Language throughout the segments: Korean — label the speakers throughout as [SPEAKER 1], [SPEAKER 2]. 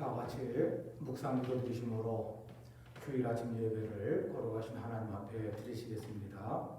[SPEAKER 1] 다 같이 묵상기도 드리심으로 주일 아침 예배를 걸어가신 하나님 앞에 드리시겠습니다.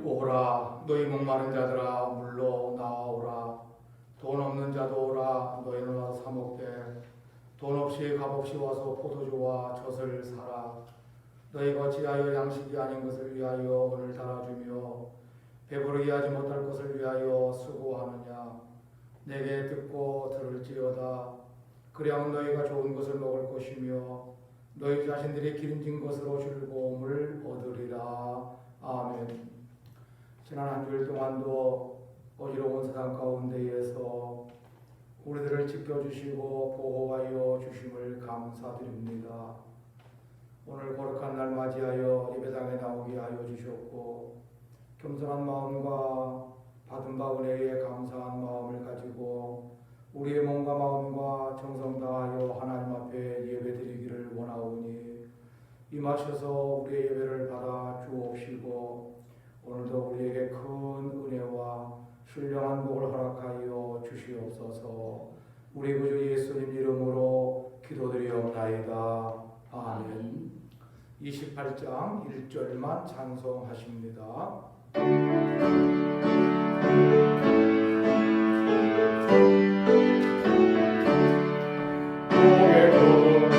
[SPEAKER 1] 오라 너희 목마른 자들아 물로 나와오라. 돈 없는 자도 오라. 너희는 와서 사 먹되 돈 없이 값없이 와서 포도주와 젖을 사라. 너희가 어찌하여 양식이 아닌 것을 위하여 오늘 달아주며 배부르게 하지 못할 것을 위하여 수고하느냐. 내게 듣고 들을지어다. 그리하면 너희가 좋은 것을 먹을 것이며 너희 자신들이 기름진 것으로 즐거움을 얻으리라. 아멘. 지난 한 주일 동안도 어지러운 세상 가운데에서 우리들을 지켜주시고 보호하여 주심을 감사드립니다. 오늘 거룩한 날 맞이하여 예배당에 나오게 하여 주셨고 겸손한 마음과 받은 바 은혜에 감사한 마음을 가지고 우리의 몸과 마음과 정성 다하여 하나님 앞에 예배드리기를 원하오니 임하셔서 우리의 예배를 받아 주옵시고 오늘도 우리에게 큰 은혜와 신령한 복을 허락하여 주시옵소서. 우리 구주 예수님 이름으로 기도드리옵나이다. 아멘. 28장 1절만 찬송하십니다.
[SPEAKER 2] 목에 두고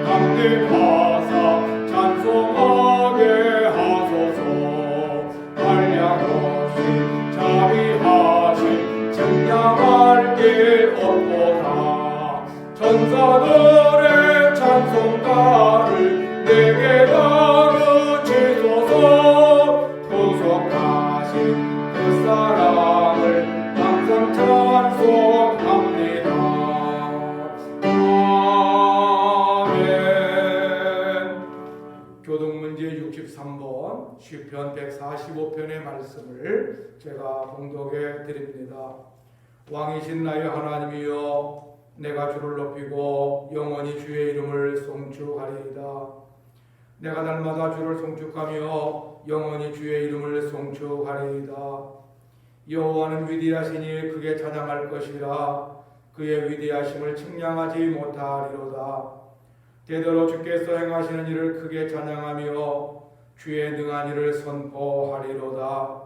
[SPEAKER 2] 강대하사 찬송하게 하소서. 한량없이 자비하신 증량할 길 없도다. 천사들의 찬송가를 내게 가르치소서. 구속하신 그 사랑을 항상 찬송합니다. 아멘.
[SPEAKER 1] 교동문제 63번 시편 145편의 말씀을 제가 봉독해 드립니다. 왕이신 나의 하나님이여 내가 주를 높이고 영원히 주의 이름을 송축하리이다. 내가 날마다 주를 송축하며 영원히 주의 이름을 송축하리이다. 여호와는 위대하시니 크게 찬양할 것이라. 그의 위대하심을 측량하지 못하리로다. 대대로 주께서 행하시는 일을 크게 찬양하며 주의 능한 일을 선포하리로다.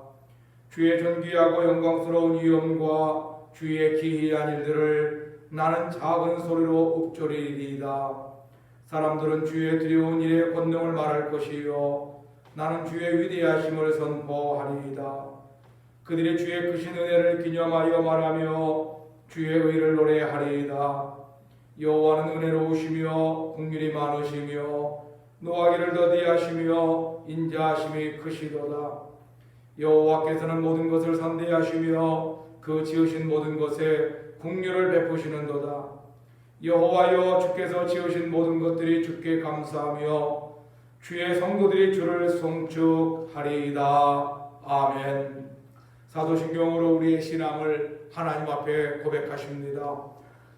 [SPEAKER 1] 주의 존귀하고 영광스러운 위엄과 주의 기이한 일들을 나는 작은 소리로 읊조리리이다. 사람들은 주의 두려운 일의 권능을 말할 것이요 나는 주의 위대하심을 선포하리이다. 그들이 주의 크신 은혜를 기념하여 말하며 주의 의를 노래하리이다. 여호와는 은혜로우시며 긍휼이 많으시며 노하기를 더디하시며 인자하심이 크시도다. 여호와께서는 모든 것을 선대하시며 그 지으신 모든 것에 긍휼을 베푸시는도다. 여호와여 주께서 지으신 모든 것들이 주께 감사하며 주의 성도들이 주를 송축하리이다. 아멘. 사도신경으로 우리의 신앙을 하나님 앞에 고백하십니다.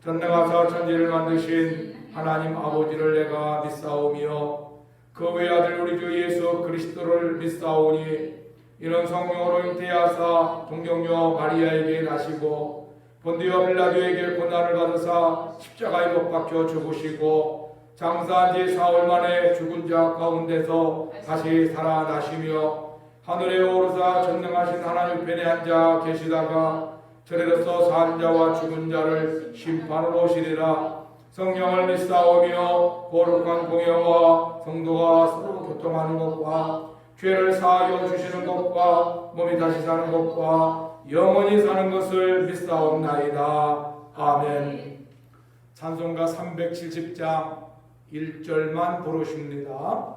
[SPEAKER 1] 전능하사 천지를 만드신 하나님 아버지를 내가 믿사오며 그 외아들 우리 주 예수 그리스도를 믿사오니 이는 성령으로 잉태하사 동정녀 마리아에게 나시고 본디오 빌라도에게 고난을 받으사 십자가에 못 박혀 죽으시고 장사한 지 사흘 만에 죽은 자 가운데서 다시 살아나시며 하늘에 오르사 전능하신 하나님 편에 앉아 계시다가 저리로서 산 자와 죽은 자를 심판으로 오시리라. 성령을 믿사오며 거룩한 공예와 성도가 서로 교통하는 것과 죄를 사하여 주시는 것과 몸이 다시 사는 것과 영원히 사는 것을 믿사옵나이다. 아멘. 찬송가 370장 1절만 부르십니다.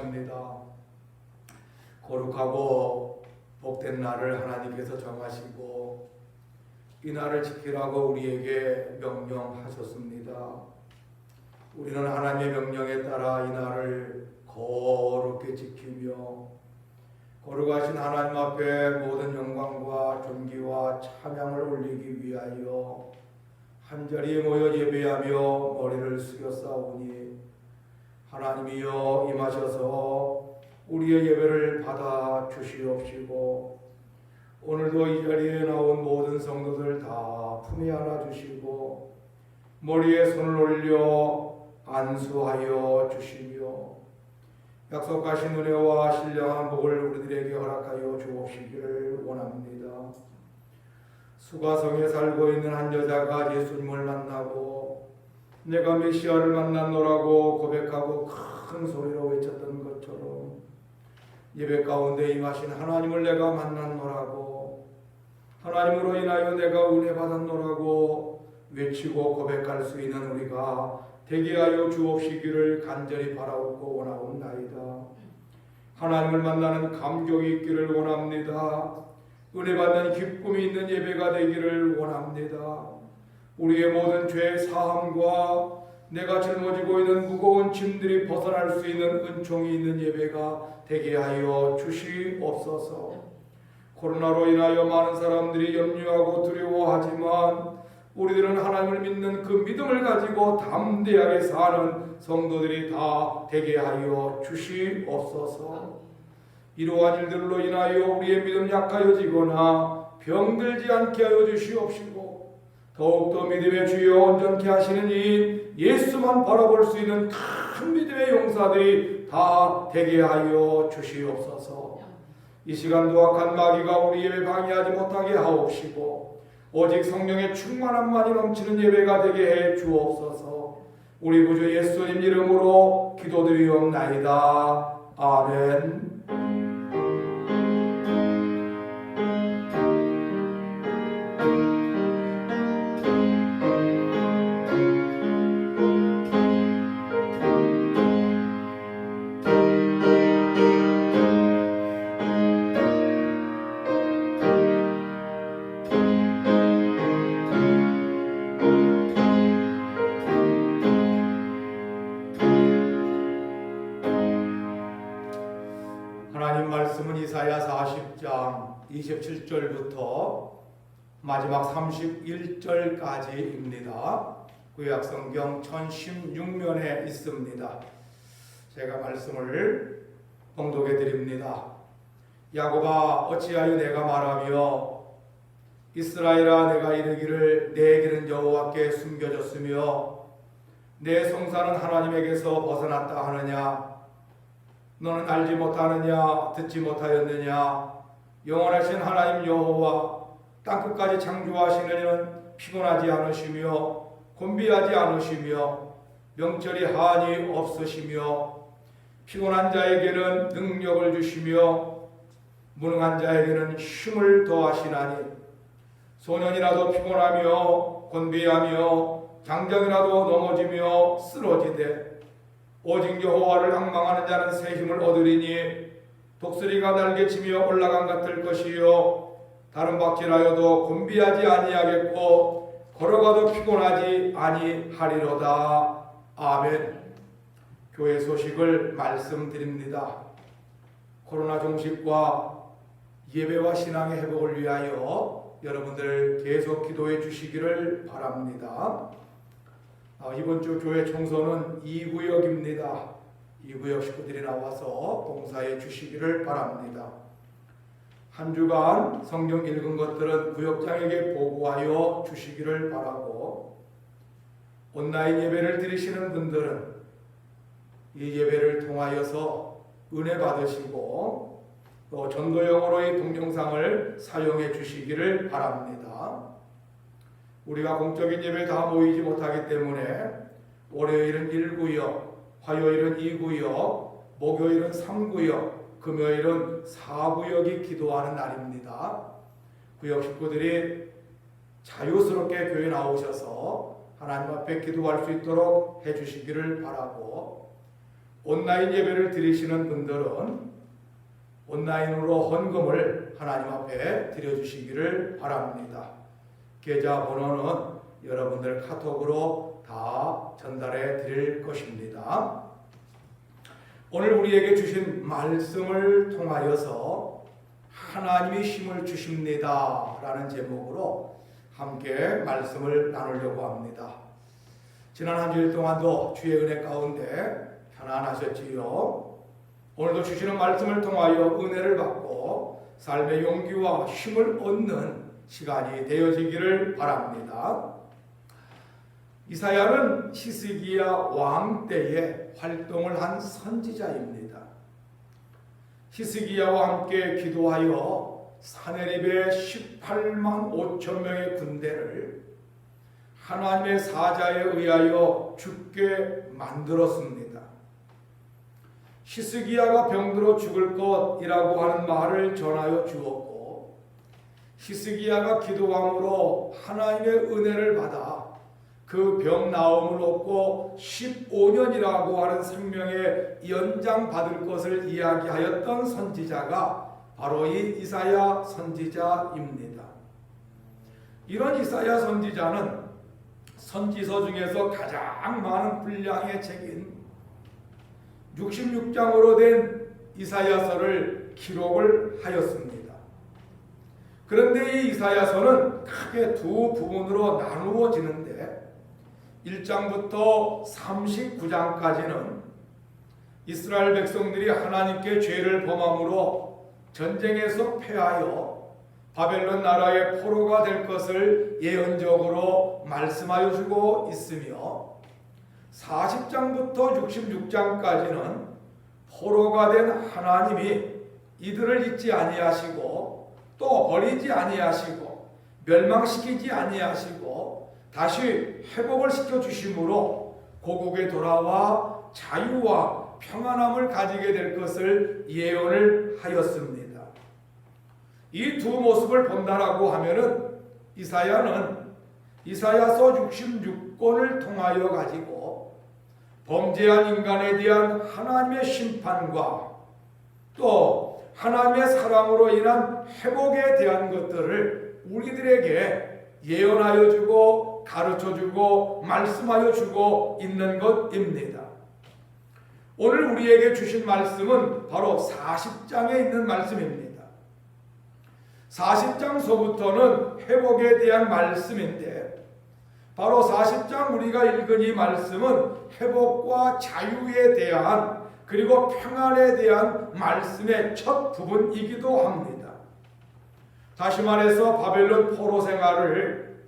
[SPEAKER 1] 하십니다. 거룩하고 복된 날을 하나님께서 정하시고 이 날을 지키라고 우리에게 명령하셨습니다. 우리는 하나님의 명령에 따라 이 날을 거룩히 지키며 거룩하신 하나님 앞에 모든 영광과 존귀와 찬양을 올리기 위하여 한자리에 모여 예배하며 머리를 숙여 싸우니 하나님이여 임하셔서 우리의 예배를 받아 주시옵시고 오늘도 이 자리에 나온 모든 성도들 다 품에 안아 주시고 머리에 손을 올려 안수하여 주시며 약속하신 은혜와 신령한 복을 우리들에게 허락하여 주옵시기를 원합니다. 수가성에 살고 있는 한 여자가 예수님을 만나고 내가 메시아를 만났노라고 고백하고 큰 소리로 외쳤던 것처럼 예배 가운데 임하신 하나님을 내가 만났노라고 하나님으로 인하여 내가 은혜 받았노라고 외치고 고백할 수 있는 우리가 되게 하여 주옵시기를 간절히 바라옵고 원하옵나이다. 하나님을 만나는 감격이 있기를 원합니다. 은혜 받는 기쁨이 있는 예배가 되기를 원합니다. 우리의 모든 죄 사함과 내가 짊어지고 있는 무거운 짐들이 벗어날 수 있는 은총이 있는 예배가 되게 하여 주시옵소서. 코로나로 인하여 많은 사람들이 염려하고 두려워하지만 우리들은 하나님을 믿는 그 믿음을 가지고 담대하게 사는 성도들이 다 되게 하여 주시옵소서. 이러한 일들로 인하여 우리의 믿음 약하여지거나 병들지 않게 하여 주시옵시고 더욱더 믿음의 주여 온전케 하시는 이 예수만 바라볼 수 있는 큰 믿음의 용사들이 다 되게 하여 주시옵소서. 이 시간도 악한 마귀가 우리 예배 방해하지 못하게 하옵시고 오직 성령의 충만함만이 넘치는 예배가 되게 해 주옵소서. 우리 구주 예수님 이름으로 기도드리옵나이다. 아멘. 하나님 말씀은 이사야 40장 27절부터 마지막 31절까지입니다. 구약성경 1016면에 있습니다. 제가 말씀을 봉독해 드립니다. 야곱아 어찌하여 내가 말하며 이스라엘아 내가 이르기를 내 길은 여호와께 숨겨졌으며 내 송사는 하나님에게서 벗어났다 하느냐. 너는 알지 못하느냐 듣지 못하였느냐. 영원하신 하나님 여호와 땅끝까지 창조하시는 이는 피곤하지 않으시며 곤비하지 않으시며 명철이 한이 없으시며 피곤한 자에게는 능력을 주시며 무능한 자에게는 힘을 더하시나니 소년이라도 피곤하며 곤비하며 장정이라도 넘어지며 쓰러지되 오직 여호와를 앙망하는 자는 새 힘을 얻으리니 독수리가 날개치며 올라간 같을 것이요 다른 박질하여도 곤비하지 아니하겠고 걸어가도 피곤하지 아니하리로다. 아멘. 교회 소식을 말씀드립니다. 코로나 종식과 예배와 신앙의 회복을 위하여 여러분들 계속 기도해 주시기를 바랍니다. 이번 주 교회 청소는 2구역입니다. 2구역 식구들이 나와서 봉사해 주시기를 바랍니다. 한 주간 성경 읽은 것들은 구역장에게 보고하여 주시기를 바라고 온라인 예배를 드리시는 분들은 이 예배를 통하여서 은혜 받으시고 또 전도용으로의 동영상을 사용해 주시기를 바랍니다. 우리가 공적인 예배 다 모이지 못하기 때문에 월요일은 1구역, 화요일은 2구역, 목요일은 3구역, 금요일은 4구역이 기도하는 날입니다. 구역 식구들이 자유스럽게 교회 나오셔서 하나님 앞에 기도할 수 있도록 해주시기를 바라고 온라인 예배를 드리시는 분들은 온라인으로 헌금을 하나님 앞에 드려주시기를 바랍니다. 계좌번호는 여러분들 카톡으로 다 전달해 드릴 것입니다. 오늘 우리에게 주신 말씀을 통하여서 하나님이 힘을 주십니다 라는 제목으로 함께 말씀을 나누려고 합니다. 지난 한 주일 동안도 주의 은혜 가운데 편안하셨지요? 오늘도 주시는 말씀을 통하여 은혜를 받고 삶의 용기와 힘을 얻는 시간이 되어지기를 바랍니다. 이사야는 히스기야 왕 때에 활동을 한 선지자입니다. 히스기야와 함께 기도하여 사네립의 18만 5천 명의 군대를 하나님의 사자에 의하여 죽게 만들었습니다. 히스기야가 병들어 죽을 것이라고 하는 말을 전하여 주었고, 히스기야가 기도함으로 하나님의 은혜를 받아 그 병 나음을 얻고 15년이라고 하는 생명의 연장 받을 것을 이야기하였던 선지자가 바로 이 이사야 선지자입니다. 이런 이사야 선지자는 선지서 중에서 가장 많은 분량의 책인 66장으로 된 이사야서를 기록을 하였습니다. 그런데 이 이사야서는 크게 두 부분으로 나누어지는데 1장부터 39장까지는 이스라엘 백성들이 하나님께 죄를 범함으로 전쟁에서 패하여 바벨론 나라의 포로가 될 것을 예언적으로 말씀하여 주고 있으며, 40장부터 66장까지는 포로가 된 하나님이 이들을 잊지 아니하시고 또 버리지 아니하시고 멸망시키지 아니하시고 다시 회복을 시켜주심으로 고국에 돌아와 자유와 평안함을 가지게 될 것을 예언을 하였습니다. 이 두 모습을 본다라고 하면은 이사야는 이사야서 66권을 통하여 가지고 범죄한 인간에 대한 하나님의 심판과 또 하나님의 사랑으로 인한 회복에 대한 것들을 우리들에게 예언하여 주고 가르쳐 주고 말씀하여 주고 있는 것입니다. 오늘 우리에게 주신 말씀은 바로 40장에 있는 말씀입니다. 40장서부터는 회복에 대한 말씀인데, 바로 40장 우리가 읽은 이 말씀은 회복과 자유에 대한 그리고 평안에 대한 말씀의 첫 부분이기도 합니다. 다시 말해서 바벨론 포로 생활을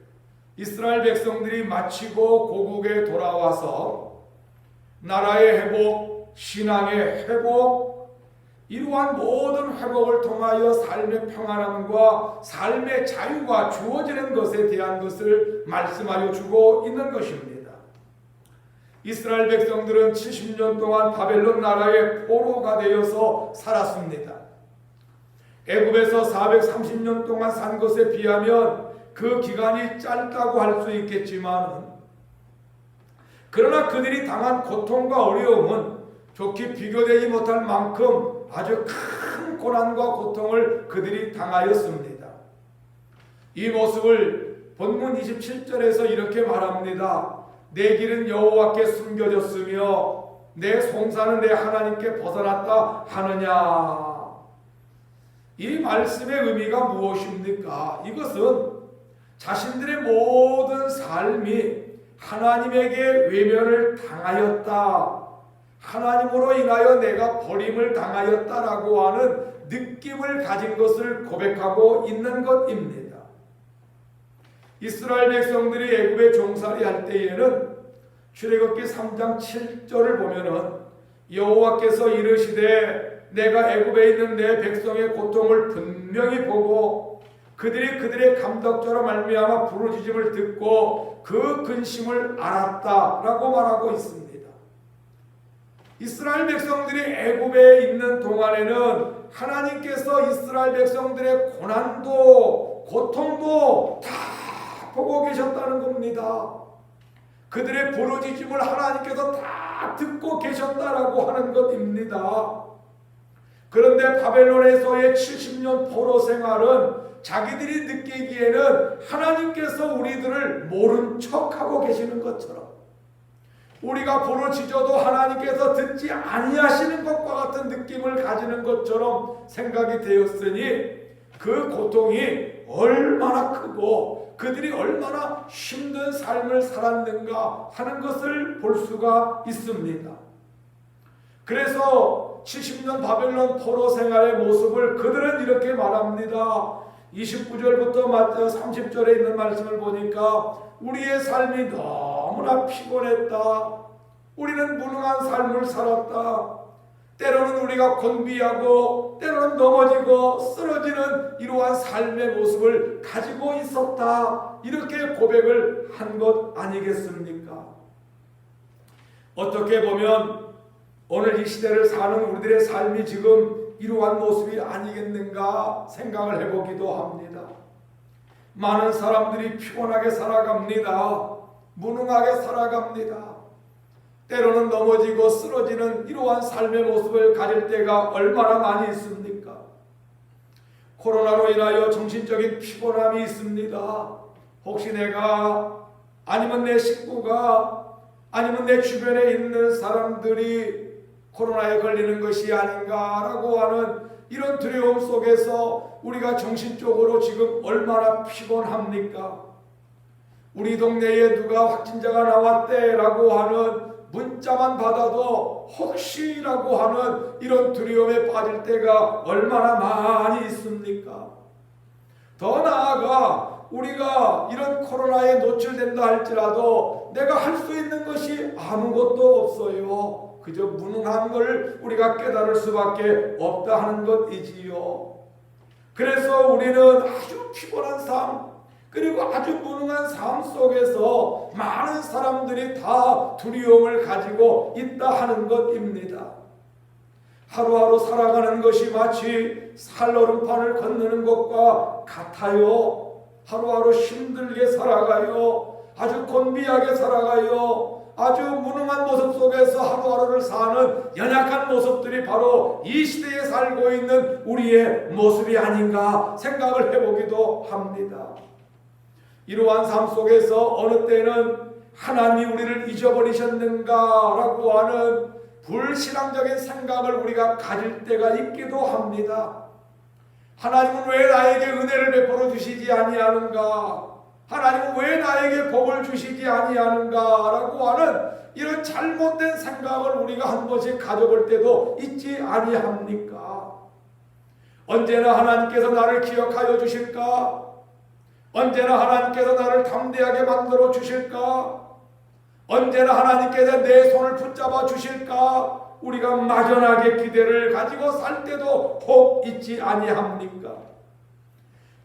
[SPEAKER 1] 이스라엘 백성들이 마치고 고국에 돌아와서 나라의 회복, 신앙의 회복, 이러한 모든 회복을 통하여 삶의 평안함과 삶의 자유가 주어지는 것에 대한 것을 말씀하여 주고 있는 것입니다. 이스라엘 백성들은 70년 동안 바벨론 나라의 포로가 되어서 살았습니다. 애굽에서 430년 동안 산 것에 비하면 그 기간이 짧다고 할 수 있겠지만, 그러나 그들이 당한 고통과 어려움은 좋게 비교되지 못할 만큼 아주 큰 고난과 고통을 그들이 당하였습니다. 이 모습을 본문 27절에서 이렇게 말합니다. 내 길은 여호와께 숨겨졌으며 내 송사는 내 하나님께 벗어났다 하느냐. 이 말씀의 의미가 무엇입니까? 이것은 자신들의 모든 삶이 하나님에게 외면을 당하였다, 하나님으로 인하여 내가 버림을 당하였다라고 하는 느낌을 가진 것을 고백하고 있는 것입니다. 이스라엘 백성들이 애굽에 종살이 할 때에는 출애굽기 3장 7절을 보면은 여호와께서 이르시되 내가 애굽에 있는 내 백성의 고통을 분명히 보고 그들의 감독자로 말미암아 부르짖음을 듣고 그 근심을 알았다라고 말하고 있습니다. 이스라엘 백성들이 애굽에 있는 동안에는 하나님께서 이스라엘 백성들의 고난도 고통도 다 보고 계셨다는 겁니다. 그들의 부르짖음을 하나님께서 다 듣고 계셨다라고 하는 것입니다. 그런데 바벨론에서의 70년 포로 생활은 자기들이 느끼기에는 하나님께서 우리들을 모른 척하고 계시는 것처럼, 우리가 부르짖어도 하나님께서 듣지 아니하시는 것과 같은 느낌을 가지는 것처럼 생각이 되었으니 그 고통이 얼마나 크고 그들이 얼마나 힘든 삶을 살았는가 하는 것을 볼 수가 있습니다. 그래서 70년 바벨론 포로 생활의 모습을 그들은 이렇게 말합니다. 29절부터 30절에 있는 말씀을 보니까 우리의 삶이 너무나 피곤했다. 우리는 무능한 삶을 살았다. 때로는 우리가 곤비하고 때로는 넘어지고 쓰러지는 이러한 삶의 모습을 가지고 있었다. 이렇게 고백을 한 것 아니겠습니까? 어떻게 보면 오늘 이 시대를 사는 우리들의 삶이 지금 이러한 모습이 아니겠는가 생각을 해보기도 합니다. 많은 사람들이 피곤하게 살아갑니다. 무능하게 살아갑니다. 때로는 넘어지고 쓰러지는 이러한 삶의 모습을 가질 때가 얼마나 많이 있습니까? 코로나로 인하여 정신적인 피곤함이 있습니다. 혹시 내가, 아니면 내 식구가, 아니면 내 주변에 있는 사람들이 코로나에 걸리는 것이 아닌가라고 하는 이런 두려움 속에서 우리가 정신적으로 지금 얼마나 피곤합니까? 우리 동네에 누가 확진자가 나왔대라고 하는 문자만 받아도 혹시라고 하는 이런 두려움에 빠질 때가 얼마나 많이 있습니까? 더 나아가 우리가 이런 코로나에 노출된다 할지라도 내가 할 수 있는 것이 아무것도 없어요. 그저 무능한 걸 우리가 깨달을 수밖에 없다 하는 것이지요. 그래서 우리는 아주 피곤한 삶, 그리고 아주 무능한 삶 속에서 많은 사람들이 다 두려움을 가지고 있다 하는 것입니다. 하루하루 살아가는 것이 마치 살얼음판을 건너는 것과 같아요. 하루하루 힘들게 살아가요. 아주 곤비하게 살아가요. 아주 무능한 모습 속에서 하루하루를 사는 연약한 모습들이 바로 이 시대에 살고 있는 우리의 모습이 아닌가 생각을 해보기도 합니다. 이러한 삶 속에서 어느 때는 하나님이 우리를 잊어버리셨는가라고 하는 불신앙적인 생각을 우리가 가질 때가 있기도 합니다. 하나님은 왜 나에게 은혜를 베풀어 주시지 아니하는가? 하나님은 왜 나에게 복을 주시지 아니하는가라고 하는 이런 잘못된 생각을 우리가 한 번씩 가져볼 때도 있지 아니합니까? 언제나 하나님께서 나를 기억하여 주실까? 언제나 하나님께서 나를 담대하게 만들어 주실까? 언제나 하나님께서 내 손을 붙잡아 주실까? 우리가 막연하게 기대를 가지고 살 때도 혹 있지 아니합니까?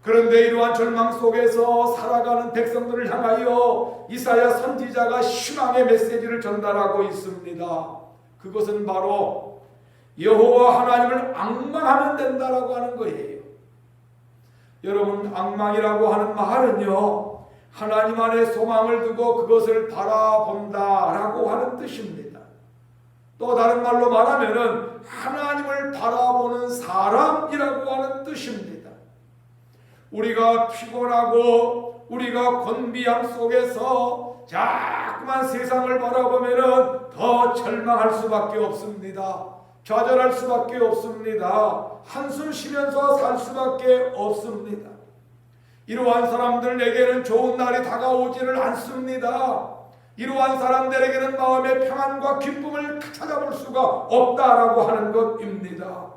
[SPEAKER 1] 그런데 이러한 절망 속에서 살아가는 백성들을 향하여 이사야 선지자가 희망의 메시지를 전달하고 있습니다. 그것은 바로 여호와 하나님을 앙망하면 된다라고 하는 거예요. 여러분, 앙망이라고 하는 말은요, 하나님 안에 소망을 두고 그것을 바라본다라고 하는 뜻입니다. 또 다른 말로 말하면은 하나님을 바라보는 사람이라고 하는 뜻입니다. 우리가 피곤하고 우리가 곤비함 속에서 자꾸만 세상을 바라보면은 더 절망할 수밖에 없습니다. 좌절할 수밖에 없습니다. 한숨 쉬면서 살 수밖에 없습니다. 이러한 사람들에게는 좋은 날이 다가오지를 않습니다. 이러한 사람들에게는 마음의 평안과 기쁨을 찾아볼 수가 없다라고 하는 것입니다.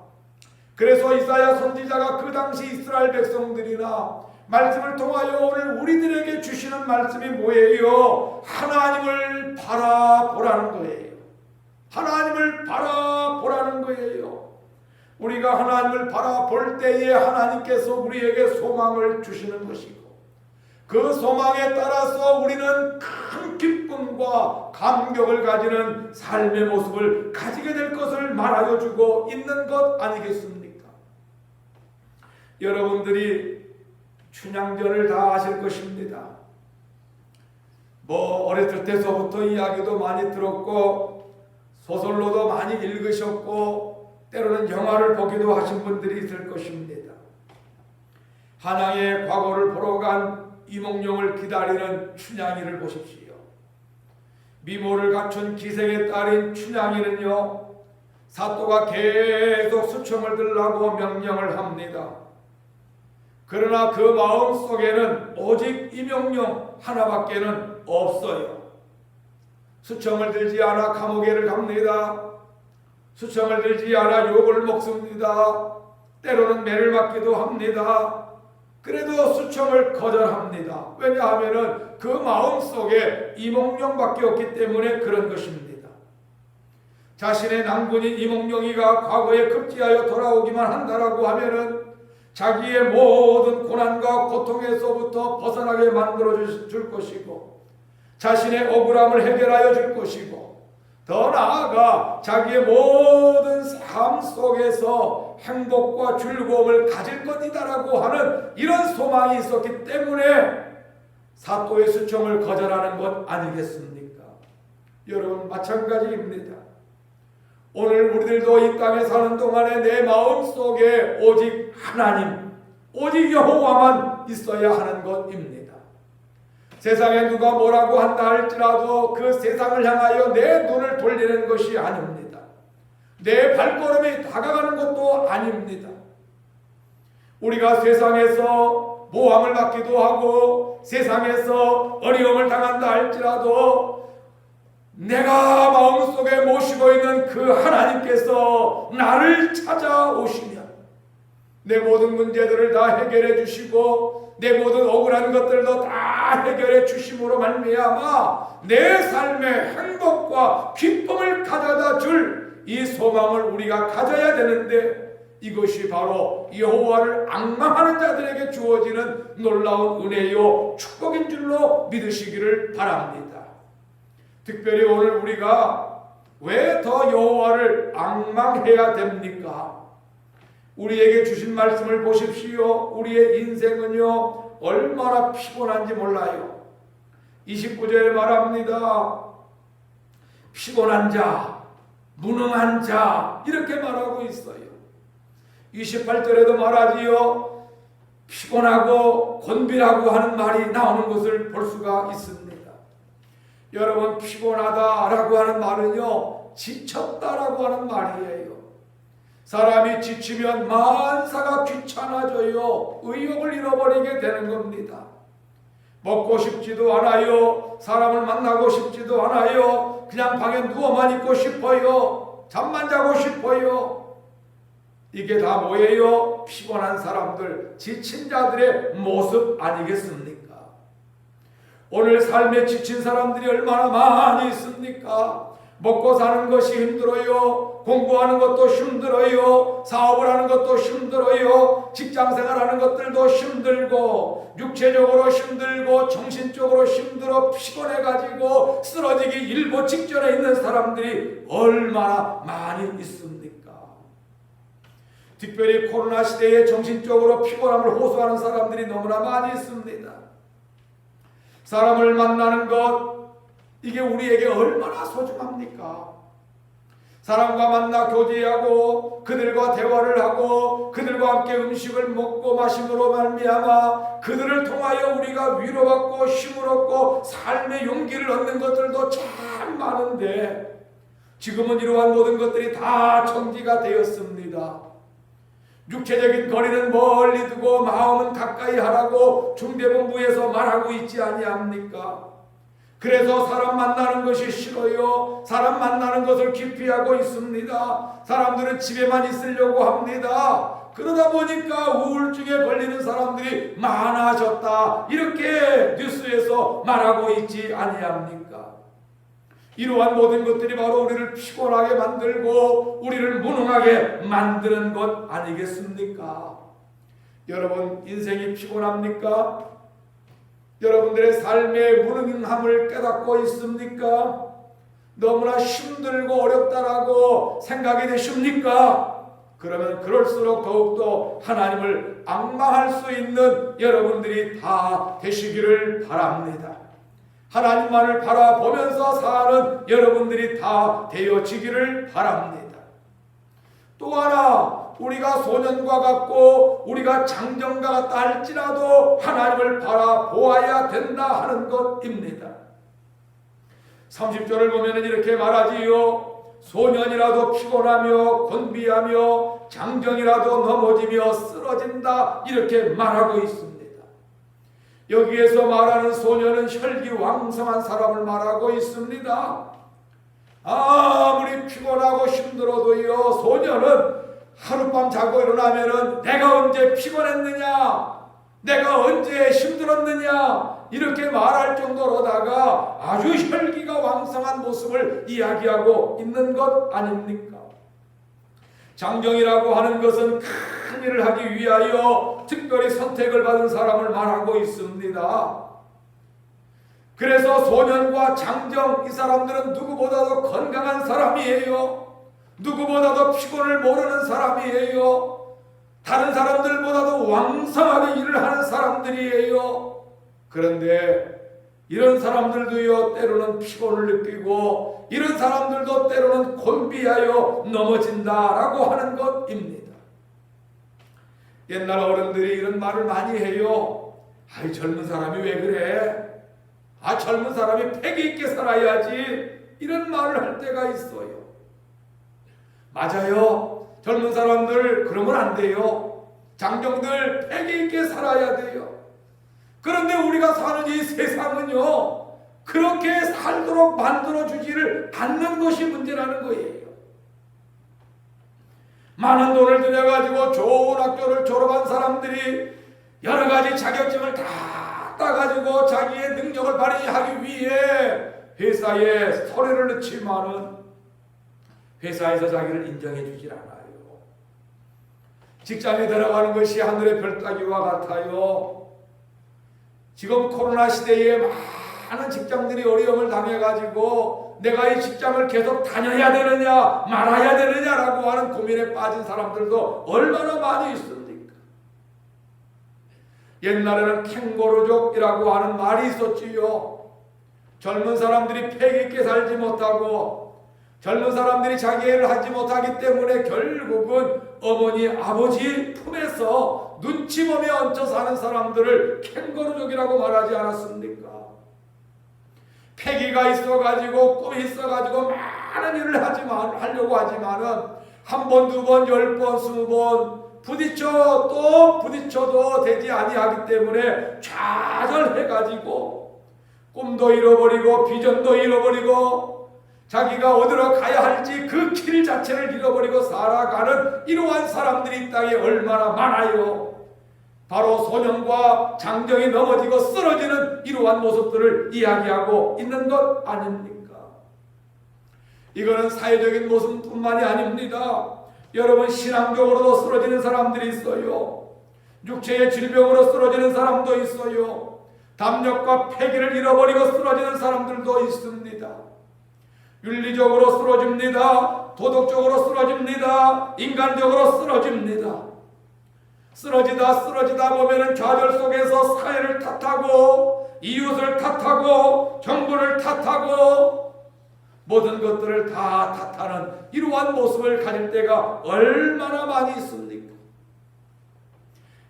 [SPEAKER 1] 그래서 이사야 선지자가 그 당시 이스라엘 백성들이나 말씀을 통하여 오늘 우리들에게 주시는 말씀이 뭐예요? 하나님을 바라보라는 거예요. 하나님을 바라보라는 거예요. 우리가 하나님을 바라볼 때에 하나님께서 우리에게 소망을 주시는 것이고, 그 소망에 따라서 우리는 큰 기쁨과 감격을 가지는 삶의 모습을 가지게 될 것을 말하여 주고 있는 것 아니겠습니까? 여러분들이 춘향전을 다 아실 것입니다. 어렸을 때서부터 이야기도 많이 들었고 소설로도 많이 읽으셨고 때로는 영화를 보기도 하신 분들이 있을 것입니다. 한양의 과거를 보러 간 이몽룡을 기다리는 춘향이를 보십시오. 미모를 갖춘 기생의 딸인 춘향이는요, 사또가 계속 수청을 들라고 명령을 합니다. 그러나 그 마음 속에는 오직 이몽룡 하나밖에는 없어요. 수청을 들지 않아 감옥에를 갑니다. 수청을 들지 않아 욕을 먹습니다. 때로는 매를 맞기도 합니다. 그래도 수청을 거절합니다. 왜냐하면 그 마음속에 이몽룡밖에 없기 때문에 그런 것입니다. 자신의 낭군인 이몽룡이가 과거에 급제하여 돌아오기만 한다라고 하면은 자기의 모든 고난과 고통에서부터 벗어나게 만들어 줄 것이고 자신의 억울함을 해결하여 줄 것이고 더 나아가 자기의 모든 삶 속에서 행복과 즐거움을 가질 것이다라고 하는 이런 소망이 있었기 때문에 사또의 수청을 거절하는 것 아니겠습니까? 여러분 마찬가지입니다. 오늘 우리들도 이 땅에 사는 동안에 내 마음 속에 오직 하나님, 오직 여호와만 있어야 하는 것입니다. 세상에 누가 뭐라고 한다 할지라도 그 세상을 향하여 내 눈을 돌리는 것이 아닙니다. 내 발걸음이 다가가는 것도 아닙니다. 우리가 세상에서 모함을 받기도 하고 세상에서 어려움을 당한다 할지라도 내가 마음속에 모시고 있는 그 하나님께서 나를 찾아오시면 내 모든 문제들을 다 해결해 주시고 내 모든 억울한 것들도 다 해결해 주심으로 말미암아 내 삶의 행복과 기쁨을 가져다 줄 이 소망을 우리가 가져야 되는데 이것이 바로 여호와를 앙망하는 자들에게 주어지는 놀라운 은혜요 축복인 줄로 믿으시기를 바랍니다. 특별히 오늘 우리가 왜 더 여호와를 앙망해야 됩니까? 우리에게 주신 말씀을 보십시오. 우리의 인생은요 얼마나 피곤한지 몰라요. 29절에 말합니다. 피곤한 자, 무능한 자 이렇게 말하고 있어요. 28절에도 말하지요. 피곤하고 곤비라고 하는 말이 나오는 것을 볼 수가 있습니다. 여러분 피곤하다라고 하는 말은요 지쳤다라고 하는 말이에요. 사람이 지치면 만사가 귀찮아져요. 의욕을 잃어버리게 되는 겁니다. 먹고 싶지도 않아요. 사람을 만나고 싶지도 않아요. 그냥 방에 누워만 있고 싶어요. 잠만 자고 싶어요. 이게 다 뭐예요? 피곤한 사람들, 지친 자들의 모습 아니겠습니까? 오늘 삶에 지친 사람들이 얼마나 많이 있습니까? 먹고 사는 것이 힘들어요. 공부하는 것도 힘들어요. 사업을 하는 것도 힘들어요. 직장생활하는 것들도 힘들고 육체적으로 힘들고 정신적으로 힘들어 피곤해가지고 쓰러지기 일보 직전에 있는 사람들이 얼마나 많이 있습니까? 특별히 코로나 시대에 정신적으로 피곤함을 호소하는 사람들이 너무나 많이 있습니다. 사람을 만나는 것 이게 우리에게 얼마나 소중합니까? 사람과 만나 교제하고 그들과 대화를 하고 그들과 함께 음식을 먹고 마심으로 말미암아 그들을 통하여 우리가 위로받고 힘을 얻고 삶의 용기를 얻는 것들도 참 많은데 지금은 이러한 모든 것들이 다 정지가 되었습니다. 육체적인 거리는 멀리 두고 마음은 가까이 하라고 중대본부에서 말하고 있지 아니합니까? 그래서 사람 만나는 것이 싫어요. 사람 만나는 것을 기피하고 있습니다. 사람들은 집에만 있으려고 합니다. 그러다 보니까 우울증에 걸리는 사람들이 많아졌다. 이렇게 뉴스에서 말하고 있지 아니합니까? 이러한 모든 것들이 바로 우리를 피곤하게 만들고 우리를 무능하게 만드는 것 아니겠습니까? 여러분 인생이 피곤합니까? 여러분들의 삶의 무능함을 깨닫고 있습니까? 너무나 힘들고 어렵다라고 생각이 되십니까? 그러면 그럴수록 더욱더 하나님을 앙망할 수 있는 여러분들이 다 되시기를 바랍니다. 하나님만을 바라보면서 사는 여러분들이 다 되어지기를 바랍니다. 또 하나, 우리가 소년과 같고 우리가 장정과 같다 할지라도 하나님을 바라보아야 된다 하는 것입니다. 30절을 보면 이렇게 말하지요. 소년이라도 피곤하며 곤비하며 장정이라도 넘어지며 쓰러진다, 이렇게 말하고 있습니다. 여기에서 말하는 소년은 혈기왕성한 사람을 말하고 있습니다. 아무리 피곤하고 힘들어도요, 소년은 하룻밤 자고 일어나면은 내가 언제 피곤했느냐, 내가 언제 힘들었느냐, 이렇게 말할 정도로다가 아주 혈기가 왕성한 모습을 이야기하고 있는 것 아닙니까? 장정이라고 하는 것은 큰 일을 하기 위하여 특별히 선택을 받은 사람을 말하고 있습니다. 그래서 소년과 장정, 이 사람들은 누구보다도 건강한 사람이에요. 누구보다도 피곤을 모르는 사람이에요. 다른 사람들보다도 왕성하게 일을 하는 사람들이에요. 그런데 이런 사람들도요, 때로는 피곤을 느끼고 이런 사람들도 때로는 곤비하여 넘어진다라고 하는 것입니다. 옛날 어른들이 이런 말을 많이 해요. 아이, 젊은 사람이 왜 그래? 아, 젊은 사람이 패기 있게 살아야지, 이런 말을 할 때가 있어요. 맞아요. 젊은 사람들 그러면 안 돼요. 장정들 패기 있게 살아야 돼요. 그런데 우리가 사는 이 세상은요, 그렇게 살도록 만들어주지를 않는 것이 문제라는 거예요. 많은 돈을 들여가지고 좋은 학교를 졸업한 사람들이 여러 가지 자격증을 다 따가지고 자기의 능력을 발휘하기 위해 회사에 서류를 넣지만은 회사에서 자기를 인정해 주질 않아요. 직장에 들어가는 것이 하늘의 별 따기와 같아요. 지금 코로나 시대에 많은 직장들이 어려움을 당해가지고 내가 이 직장을 계속 다녀야 되느냐 말아야 되느냐라고 하는 고민에 빠진 사람들도 얼마나 많이 있습니까? 옛날에는 캥거루족이라고 하는 말이 있었지요. 젊은 사람들이 패기 있게 살지 못하고 젊은 사람들이 자기 일을 하지 못하기 때문에 결국은 어머니 아버지 품에서 눈치 보며 얹혀 사는 사람들을 캥거루족이라고 말하지 않았습니까? 패기가 있어가지고 꿈이 있어가지고 많은 일을 하려고 하지만은 한 번, 두 번, 10번, 20번 부딪혀도 되지 아니하기 때문에 좌절해가지고 꿈도 잃어버리고 비전도 잃어버리고 자기가 어디로 가야 할지 그 길 자체를 잃어버리고 살아가는 이러한 사람들이 이 땅에 얼마나 많아요. 바로 소년과 장정이 넘어지고 쓰러지는 이러한 모습들을 이야기하고 있는 것 아닙니까? 이거는 사회적인 모습뿐만이 아닙니다. 여러분, 신앙적으로도 쓰러지는 사람들이 있어요. 육체의 질병으로 쓰러지는 사람도 있어요. 담력과 패기를 잃어버리고 쓰러지는 사람들도 있습니다. 윤리적으로 쓰러집니다. 도덕적으로 쓰러집니다. 인간적으로 쓰러집니다. 쓰러지다 보면은 좌절 속에서 사회를 탓하고 이웃을 탓하고 정부를 탓하고 모든 것들을 다 탓하는 이러한 모습을 가질 때가 얼마나 많이 있습니까?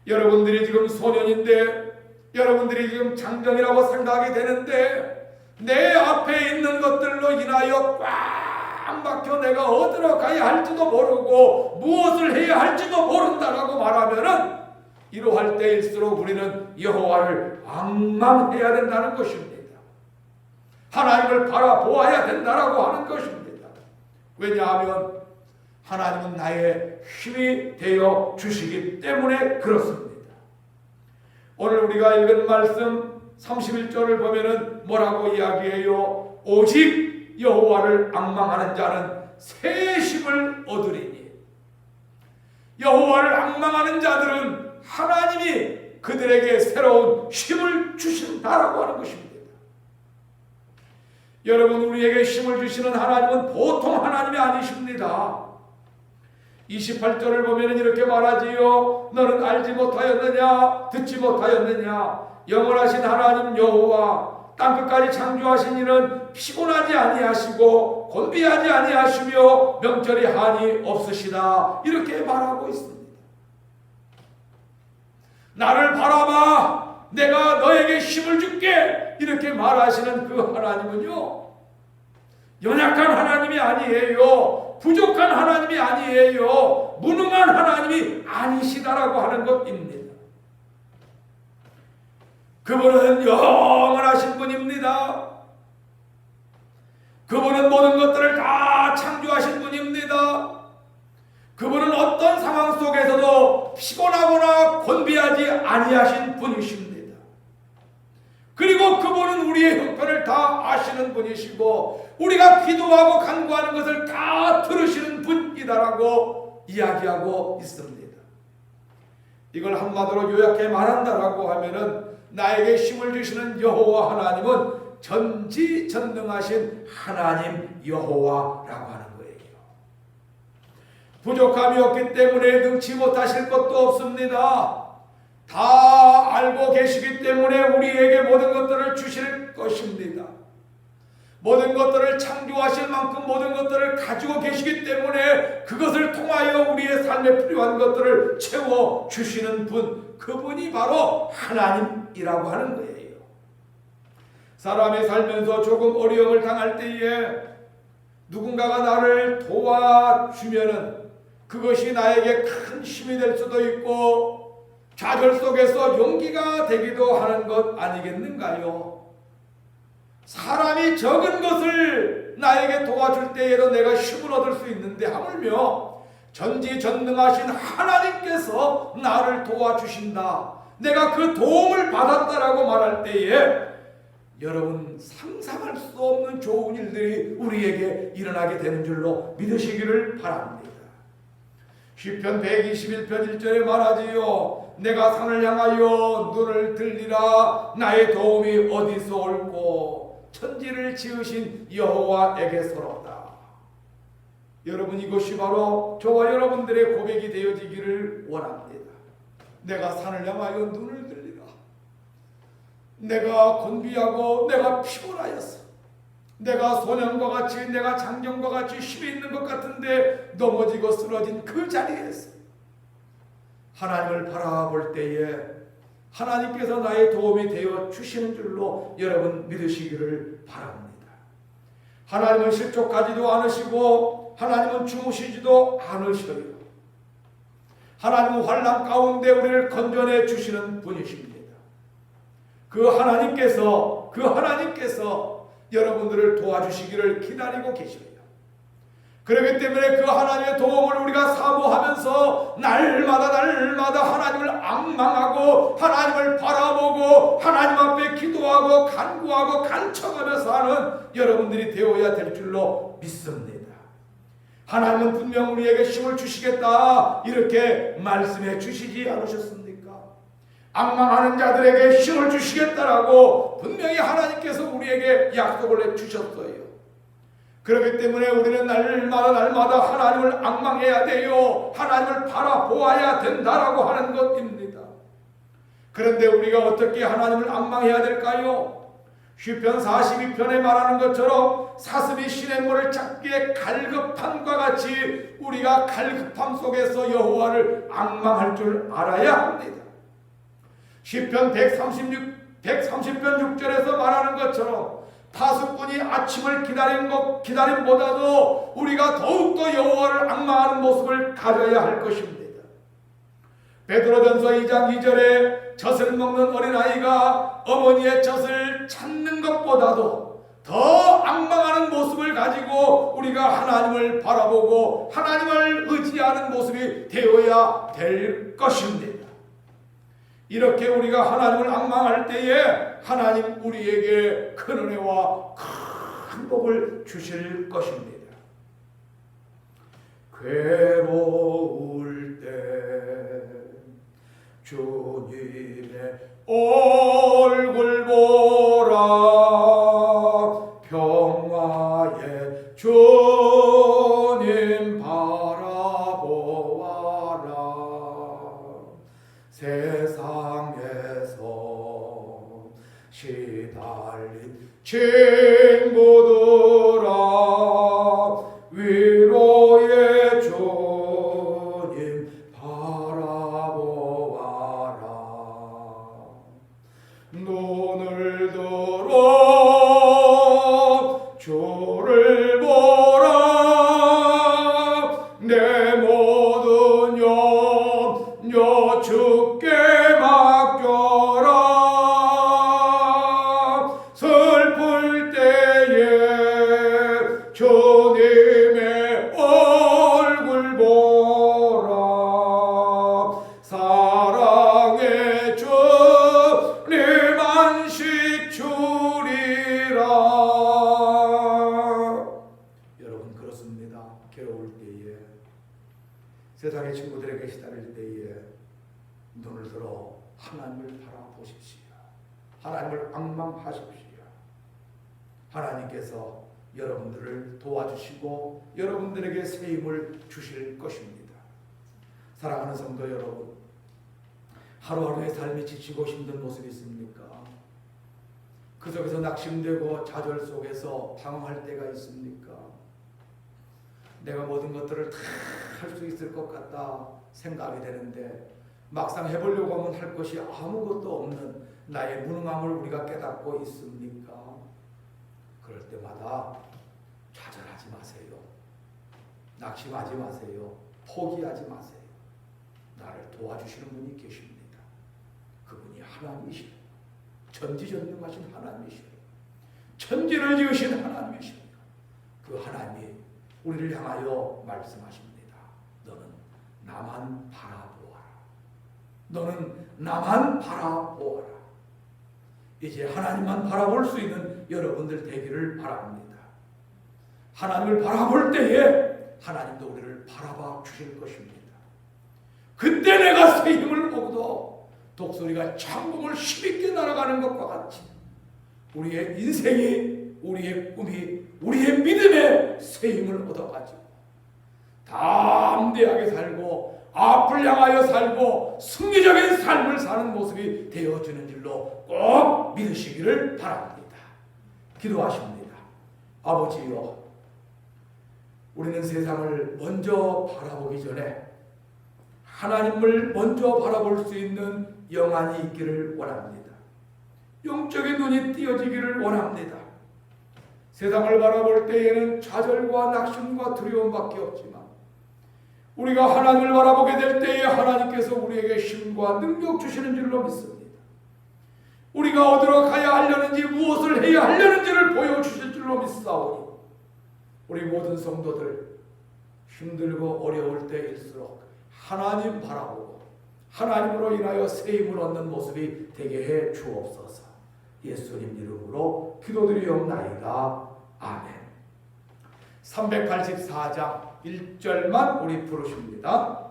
[SPEAKER 1] 여러분들이 지금 소년인데, 여러분들이 지금 장정이라고 생각이 되는데 내 앞에 있는 것들로 인하여 꽉 막혀 내가 어디로 가야 할지도 모르고 무엇을 해야 할지도 모른다라고 말하면은 이러할 때일수록 우리는 여호와를 앙망해야 된다는 것입니다. 하나님을 바라보아야 된다라고 하는 것입니다. 왜냐하면 하나님은 나의 힘이 되어 주시기 때문에 그렇습니다. 오늘 우리가 읽은 말씀 31절을 보면은 뭐라고 이야기해요? 오직 여호와를 앙망하는 자는 새 힘을 얻으리니. 여호와를 앙망하는 자들은 하나님이 그들에게 새로운 힘을 주신다라고 하는 것입니다. 여러분, 우리에게 힘을 주시는 하나님은 보통 하나님이 아니십니다. 28절을 보면 이렇게 말하지요. 너는 알지 못하였느냐? 듣지 못하였느냐? 영원하신 하나님 여호와 땅끝까지 창조하신 이는 피곤하지 아니하시고 곤비하지 아니하시며 명절이 한이 없으시다. 이렇게 말하고 있습니다. 나를 바라봐, 내가 너에게 힘을 줄게, 이렇게 말하시는 그 하나님은요, 연약한 하나님이 아니에요. 부족한 하나님이 아니에요. 무능한 하나님이 아니시다라고 하는 것입니다. 그분은 영원하신 분입니다. 그분은 모든 것들을 다 창조하신 분입니다. 그분은 어떤 상황 속에서도 피곤하거나 곤비하지 아니하신 분이십니다. 그리고 그분은 우리의 형편을 다 아시는 분이시고 우리가 기도하고 간구하는 것을 다 들으시는 분이다라고 이야기하고 있습니다. 이걸 한마디로 요약해 말한다라고 하면은 나에게 힘을 주시는 여호와 하나님은 전지전능하신 하나님 여호와라고 하는 거예요. 부족함이 없기 때문에 능치 못하실 것도 없습니다. 다 알고 계시기 때문에 우리에게 모든 것들을 주실 것입니다. 모든 것들을 창조하실 만큼 모든 것들을 가지고 계시기 때문에 그것을 통하여 우리의 삶에 필요한 것들을 채워주시는 분, 그분이 바로 하나님이라고 하는 거예요. 사람이 살면서 조금 어려움을 당할 때에 누군가가 나를 도와주면은 그것이 나에게 큰 힘이 될 수도 있고 좌절 속에서 용기가 되기도 하는 것 아니겠는가요? 사람이 적은 것을 나에게 도와줄 때에도 내가 힘을 얻을 수 있는데 하물며 전지전능하신 하나님께서 나를 도와주신다, 내가 그 도움을 받았다라고 말할 때에 여러분 상상할 수 없는 좋은 일들이 우리에게 일어나게 되는 줄로 믿으시기를 바랍니다. 시편 121편 1절에 말하지요. 내가 산을 향하여 눈을 들리라. 나의 도움이 어디서 올꼬. 천지를 지으신 여호와에게서로다. 여러분, 이것이 바로 저와 여러분들의 고백이 되어지기를 원합니다. 내가 산을 향하여 눈을 들리라. 내가 곤비하고 내가 피곤하였어. 내가 소년과 같이, 내가 장정과 같이 힘이 있는 것 같은데 넘어지고 쓰러진 그 자리에서 하나님을 바라볼 때에 하나님께서 나의 도움이 되어 주시는 줄로 여러분 믿으시기를 바랍니다. 하나님은 실족하지도 않으시고 하나님은 주무시지도 않으셔요. 하나님은 환난 가운데 우리를 건져내 주시는 분이십니다. 그 하나님께서 여러분들을 도와주시기를 기다리고 계셔요. 그렇기 때문에 그 하나님의 도움을 우리가 사모하면서 날마다 하나님을 앙망하고 하나님을 바라보고 하나님 앞에 기도하고 간구하고 간청하면서 하는 여러분들이 되어야 될 줄로 믿습니다. 하나님은 분명 우리에게 힘을 주시겠다 이렇게 말씀해 주시지 않으셨습니까? 앙망하는 자들에게 힘을 주시겠다라고 분명히 하나님께서 우리에게 약속을 해주셨어요. 그렇기 때문에 우리는 날마다 하나님을 앙망해야 돼요. 하나님을 바라보아야 된다라고 하는 것입니다. 그런데 우리가 어떻게 하나님을 앙망해야 될까요? 시편 42편에 말하는 것처럼 사슴이 시냇물을 찾기에 갈급함과 같이 우리가 갈급함 속에서 여호와를 앙망할 줄 알아야 합니다. 시편 130편 6절에서 말하는 것처럼 파수꾼이 아침을 기다림보다도 우리가 더욱더 여호와를 앙망하는 모습을 가져야 할 것입니다. 베드로전서 2장 2절에 젖을 먹는 어린아이가 어머니의 젖을 찾는 것보다도 더 앙망하는 모습을 가지고 우리가 하나님을 바라보고 하나님을 의지하는 모습이 되어야 될 것입니다. 이렇게 우리가 하나님을 앙망할 때에 하나님 우리에게 큰 은혜와 큰 복을 주실 것입니다. 괴로울 때 주님의 얼굴 보라. 평화의 주님 바라보아라. 세상에서 달린 친구들아 위로의 주님 바라보아라. 눈을 들어 주를 보라. 내 모든 염려 주께 맡겨라. 슬플 때에 주님의 얼굴 보라. 사랑의 주님 안식 주리라. 여러분 그렇습니다. 괴로울 때에, 세상의 친구들에게 시달릴 때에 눈을 들어 하나님을 바라보십시오. 하나님을 앙망하십시오. 하나님께서 여러분들을 도와주시고 여러분들에게 새 힘을 주실 것입니다. 사랑하는 성도 여러분, 하루하루의 삶이 지치고 힘든 모습이 있습니까? 그 속에서 낙심되고 좌절 속에서 방황할 때가 있습니까? 내가 모든 것들을 다 할 수 있을 것 같다 생각이 되는데 막상 해보려고 하면 할 것이 아무것도 없는 나의 무능함을 우리가 깨닫고 있습니까? 그럴 때마다 좌절하지 마세요. 낙심하지 마세요. 포기하지 마세요. 나를 도와주시는 분이 계십니다. 그분이 하나님이시오. 전지전능하신 하나님이시오. 천지를 지으신 하나님이시오. 그 하나님이 우리를 향하여 말씀하십니다. 너는 나만 바라보아라. 너는 나만 바라보아라. 이제 하나님만 바라볼 수 있는 여러분들 되기를 바랍니다. 하나님을 바라볼 때에 하나님도 우리를 바라봐 주실 것입니다. 그때 내가 새 힘을 얻어 독수리가 창공을 힘있게 날아가는 것과 같이 우리의 인생이, 우리의 꿈이, 우리의 믿음에 새 힘을 얻어가지고 담대하게 살고 앞을 향하여 살고 승리적인 삶을 사는 모습이 되어지는 줄로 꼭 믿으시기를 바랍니다. 기도하십니다. 아버지여, 우리는 세상을 먼저 바라보기 전에 하나님을 먼저 바라볼 수 있는 영안이 있기를 원합니다. 영적인 눈이 띄어지기를 원합니다. 세상을 바라볼 때에는 좌절과 낙심과 두려움밖에 없지만 우리가 하나님을 바라보게 될 때에 하나님께서 우리에게 힘과 능력 주시는 줄로 믿습니다. 우리가 어디로 가야 하려는지 무엇을 해야 하려는지를 보여주실 줄로 믿사오니 우리 모든 성도들 힘들고 어려울 때일수록 하나님 바라보고 하나님으로 인하여 새 힘을 얻는 모습이 되게 해 주옵소서. 예수님 이름으로 기도드리옵나이다. 아멘. 384장 1절만 우리 부르십니다.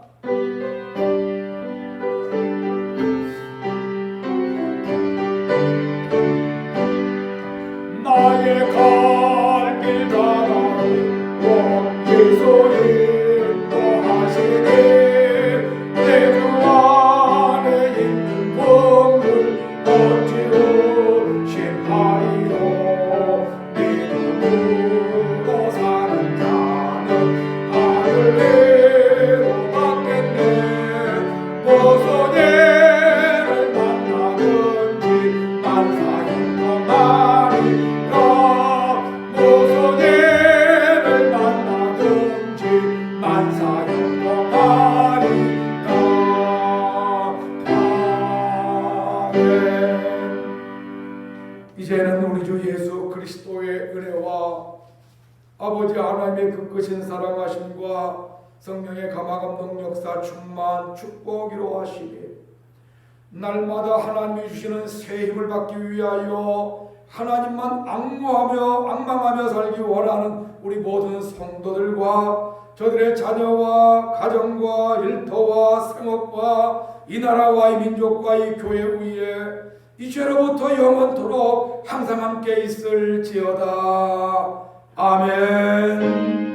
[SPEAKER 1] 나의 갈 길 가라고 예수 인도하시니 내 주 안에 있는 건물 어찌로 심하리요. 믿음으로 사는 자는 하늘로 받겠네. 무슨 예를 만나든지 만사형통하리라. 무슨 예를 만나든지 만사형통하리라. 이제는 우리 주 예수 그리스도의 은혜와 아버지 하나님의 그 크신 사랑하심과 성령의 감화감동 역사 충만 축복이로 하시니 날마다 하나님이 주시는 새 힘을 받기 위하여 하나님만 앙망하며 살기 원하는 우리 모든 성도들과 저들의 자녀와 가정과 일터와 생업과 이 나라와 이 민족과 이 교회 위에 이제로부터 영원토록 항상 함께 있을지어다. 아멘.